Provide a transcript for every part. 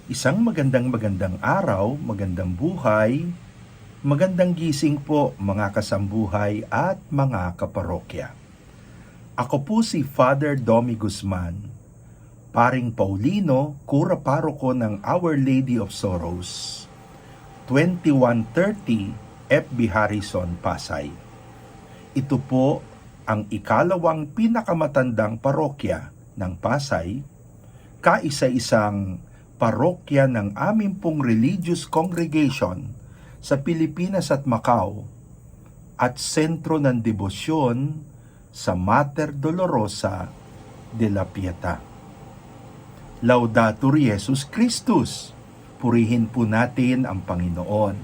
Isang magandang araw, magandang buhay, magandang gising po mga kasambuhay at mga kaparokya. Ako po si Father Domi Guzman, Paring Paulino, Kura Paroko ng Our Lady of Sorrows, 2130 FB Harrison, Pasay. Ito po ang ikalawang pinakamatandang parokya ng Pasay, kaisa-isang parokya ng aming pong religious congregation sa Pilipinas at Macau at sentro ng debosyon sa Mater Dolorosa de la Pieta. Laudator Jesus Christus, purihin po natin ang Panginoon.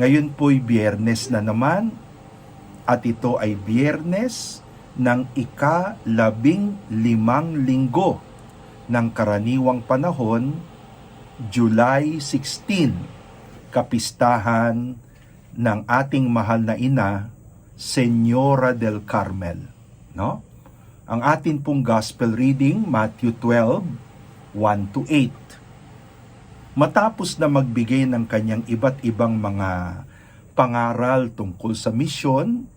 Ngayon po'y Biyernes na naman at ito ay Biyernes ng ika-15 linggo ng karaniwang panahon, July 16, kapistahan ng ating mahal na ina, Señora del Carmel. No? Ang atin pong gospel reading, Matthew 12, 1-8. Matapos na magbigay ng kanyang iba't ibang mga pangaral tungkol sa misyon,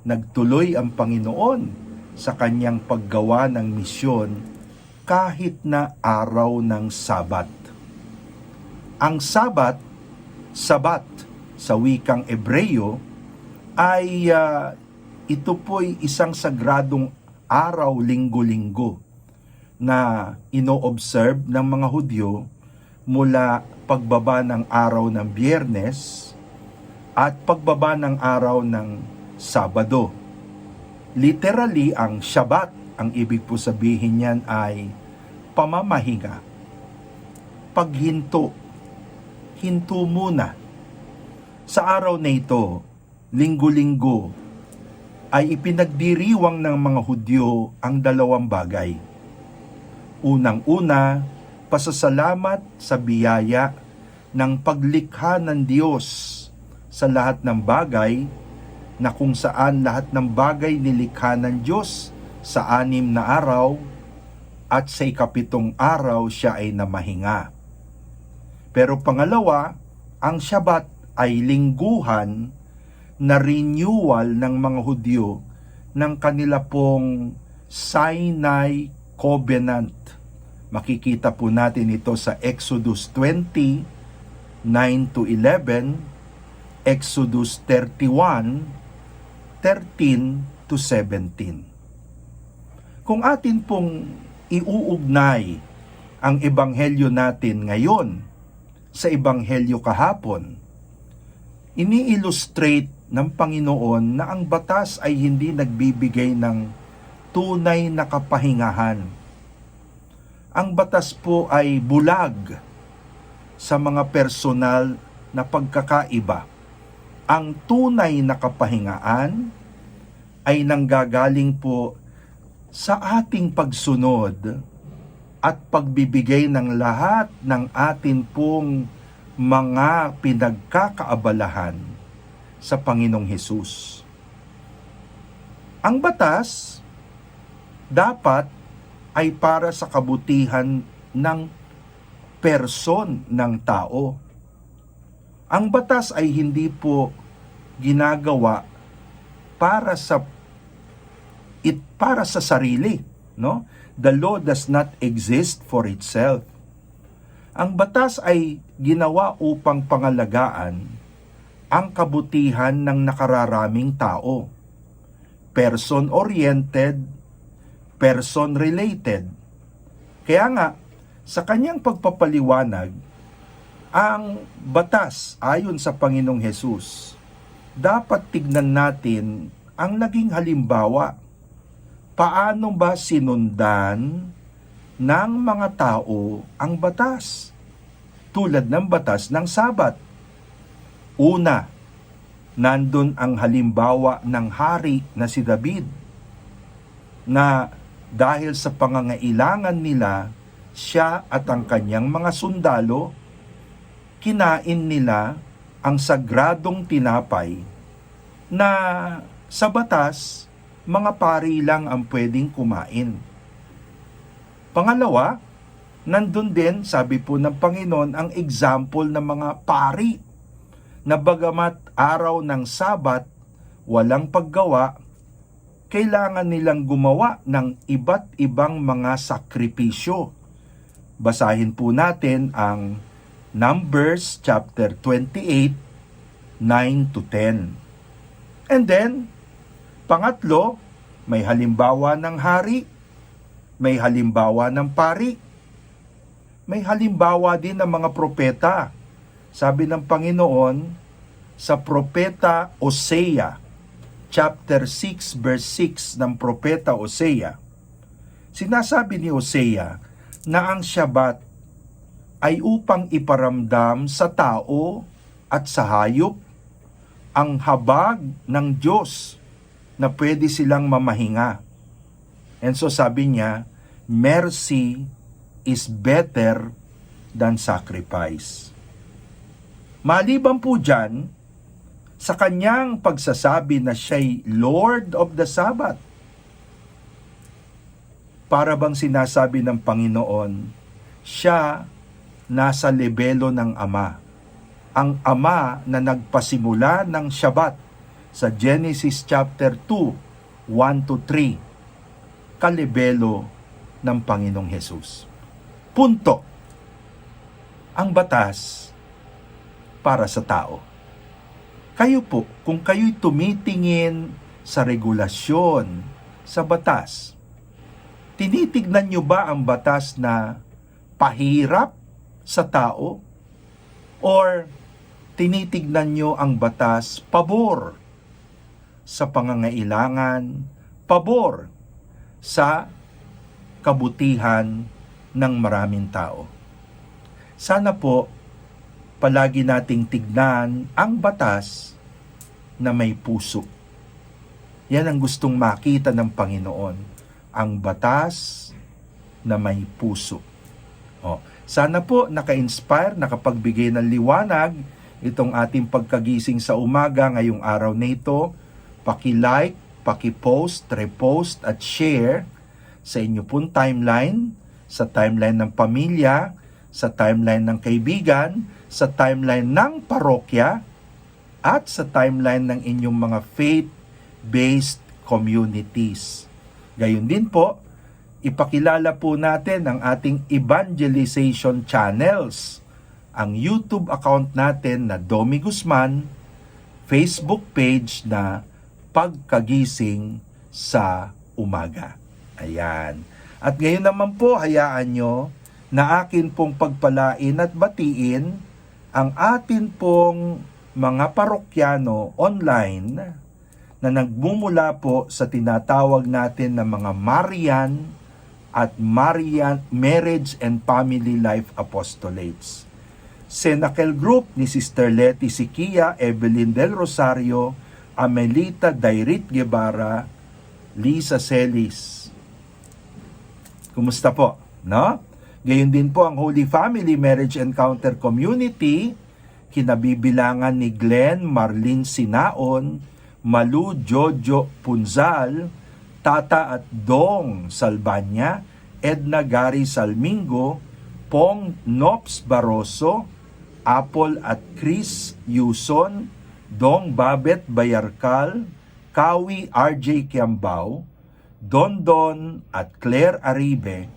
nagtuloy ang Panginoon sa kanyang paggawa ng misyon kahit na araw ng Sabat. Ang Sabat sa wikang Ebreyo, ay ito po'y isang sagradong araw linggo-linggo na ino-observe ng mga Hudyo mula pagbaba ng araw ng Biyernes at pagbaba ng araw ng Sabado. Literally, ang Shabbat, ang ibig po sabihin niyan ay pamamahinga, paghinto, hinto muna. Sa araw na ito, linggo-linggo, ay ipinagdiriwang ng mga Hudyo ang dalawang bagay. Unang-una, pasasalamat sa biyaya ng paglikha ng Diyos sa lahat ng bagay, na kung saan lahat ng bagay nilikha ng Diyos sa 6 na araw, at sa 7 araw siya ay namahinga. Pero pangalawa, ang Shabbat ay lingguhan na renewal ng mga Hudyo ng kanila pong Sinai Covenant. Makikita po natin ito sa Exodus 20, 9-11, Exodus 31, 13-17. Kung atin pong iuugnay ang ebanghelyo natin ngayon sa ebanghelyo kahapon, ini-illustrate ng Panginoon na ang batas ay hindi nagbibigay ng tunay na kapahingahan. Ang batas po ay bulag sa mga personal na pagkakaiba. Ang tunay na kapahingaan ay nanggagaling po sa ating pagsunod at pagbibigay ng lahat ng atin pong mga pinagkakaabalahan sa Panginoong Hesus. Ang batas dapat ay para sa kabutihan ng person ng tao. Ang batas ay hindi po ginagawa para sa sarili, no? The law does not exist for itself. Ang batas ay ginawa upang pangalagaan ang kabutihan ng nakararaming tao. Person-oriented, person-related. Kaya nga, sa kanyang pagpapaliwanag, ang batas ayon sa Panginoong Hesus, dapat tignan natin ang naging halimbawa. Paano ba sinundan ng mga tao ang batas? Tulad ng batas ng Sabat. Una, nandun ang halimbawa ng hari na si David, na dahil sa pangangailangan nila, siya at ang kanyang mga sundalo, kinain nila ang sagradong tinapay na sa batas, mga pari lang ang pwedeng kumain. Pangalawa, nandun din, sabi po ng Panginoon, ang example ng mga pari na bagamat araw ng Sabat, walang paggawa, kailangan nilang gumawa ng iba't ibang mga sakripisyo. Basahin po natin ang Numbers chapter 28, 9 to 10. And then, pangatlo, may halimbawa ng hari, may halimbawa ng pari, may halimbawa din ng mga propeta. Sabi ng Panginoon sa propeta Hosea, chapter 6 verse 6 ng propeta Hosea, sinasabi ni Hosea na ang Shabbat ay upang iparamdam sa tao at sa hayop ang habag ng Diyos na pwede silang mamahinga. And so sabi niya, mercy is better than sacrifice. Maliban po dyan, sa kanyang pagsasabi na siya'y Lord of the Sabbath, para bang sinasabi ng Panginoon, siya nasa lebelo ng Ama. Ang Ama na nagpasimula ng Shabbat sa Genesis chapter 2, 1 to 3, kalebelo ng Panginoong Hesus. Punto. Ang batas para sa tao. Kayo po, kung kayo'y tumitingin sa regulasyon, sa batas, tinitignan nyo ba ang batas na pahirap sa tao? Or tinitignan nyo ang batas pabor sa pangangailangan, pabor sa kabutihan ng maraming tao? Sana po, palagi nating tignan ang batas na may puso. Yan ang gustong makita ng Panginoon, ang batas na may puso. Sana po naka-inspire, nakapagbigay ng liwanag itong ating pagkagising sa umaga ngayong araw na ito. Paki-like, paki-post, repost at share sa inyo pong timeline, sa timeline ng pamilya, sa timeline ng kaibigan, sa timeline ng parokya, at sa timeline ng inyong mga faith-based communities. Gayon din po, ipakilala po natin ang ating evangelization channels, ang YouTube account natin na Domi Guzman, Facebook page na Pagkagising sa Umaga. Ayan. At ngayon naman po, hayaan nyo na akin pong pagpalain at batiin ang atin pong mga parokyano online na nagmumula po sa tinatawag natin na mga Marian at Marian Marriage and Family Life Apostolates. Cenacle Group ni Sister Letty Siquia, Evelyn Del Rosario, Amelita Dairit Guevara, Lisa Celis. Kumusta po? No? Gayon din po ang Holy Family Marriage Encounter Community, kinabibilangan ni Glenn Marlene Sinaon, Malu Jojo Punzal, Tata at Dong Salbanya, Edna Gary Salmingo, Pong Nops Barroso, Apple at Chris Yuson, Dong Babet Bayarkal, Kawi RJ Kiambao, Dondon at Claire Aribe,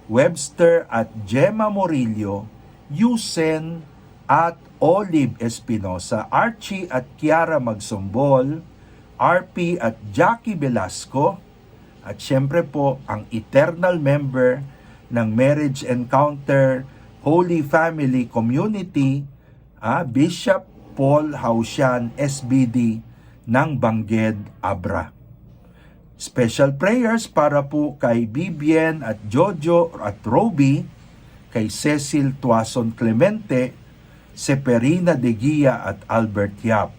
Webster at Gemma Morillo, Yusen at Olive Espinosa, Archie at Kiara Magsombol, RP at Jackie Velasco, at syempre po ang eternal member ng Marriage Encounter Holy Family Community, Bishop Paul Hausian, SBD ng Bangged, Abra. Special prayers para po kay Bibian at Jojo at Roby, kay Cecil Tuason Clemente, Seperina de Guia at Albert Yap.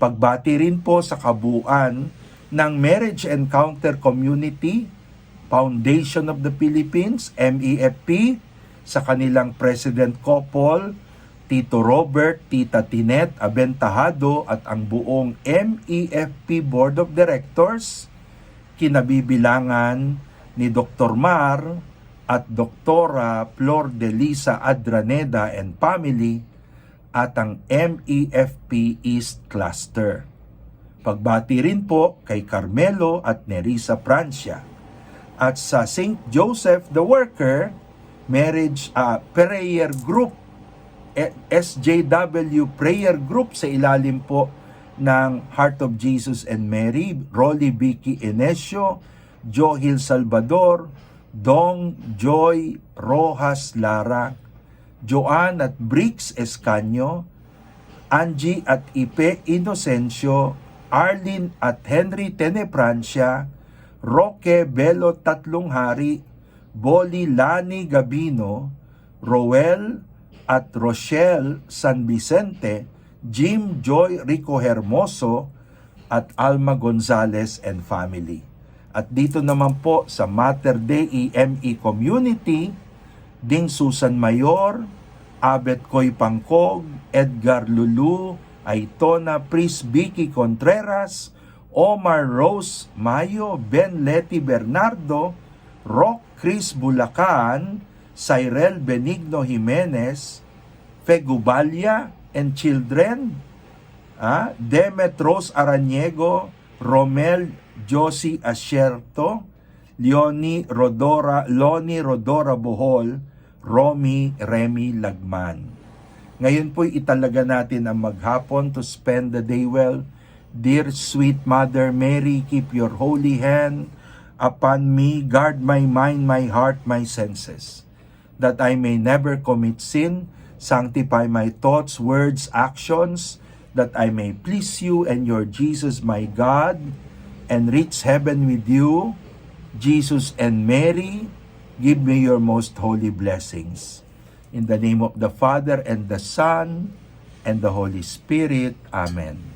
Pagbati rin po sa kabuuan ng Marriage Encounter Community, Foundation of the Philippines, MEFP, sa kanilang President Couple, Tito Robert, Tita Tinet Abentahado at ang buong MEFP Board of Directors, kinabibilangan ni Dr. Mar at Doktora Flor de Lisa Adraneda and family at ang MEFP East Cluster. Pagbati rin po kay Carmelo at Nerissa Francia. At sa St. Joseph the Worker Marriage Prayer Group, SJW Prayer Group sa ilalim po ng Heart of Jesus and Mary, Rolly Vicky Inesio, Johil Salvador, Dong Joy Rojas Lara, Joanne at Briggs Escanio, Angie at Ipe Inocencio, Arlene at Henry Tenefrancia, Roque Belo Tatlong Hari, Boli Lani Gabino, Roel at Rochelle San Vicente, Jim Joy Rico Hermoso, at Alma Gonzalez and family. At dito naman po sa Mater Dei ME Community, Ding Susan Mayor, Abet Koy Pangkog, Edgar Lulu, Aitona Pris Vicky Contreras, Omar Rose Mayo, Ben Leti Bernardo, Rock Chris Bulacan, Cyril Benigno Jimenez, Fegubalia and children, Demet Rose Araniego, Romel Josie Asierto, Loni Rodora Bohol, Romy Remy Lagman. Ngayon po'y italaga natin ang maghapon to spend the day well. Dear sweet Mother Mary, keep your holy hand upon me, guard my mind, my heart, my senses, that I may never commit sin. Sanctify my thoughts, words, actions, that I may please you and your Jesus, my God, and reach heaven with you. Jesus and Mary, give me your most holy blessings. In the name of the Father, and the Son, and the Holy Spirit. Amen.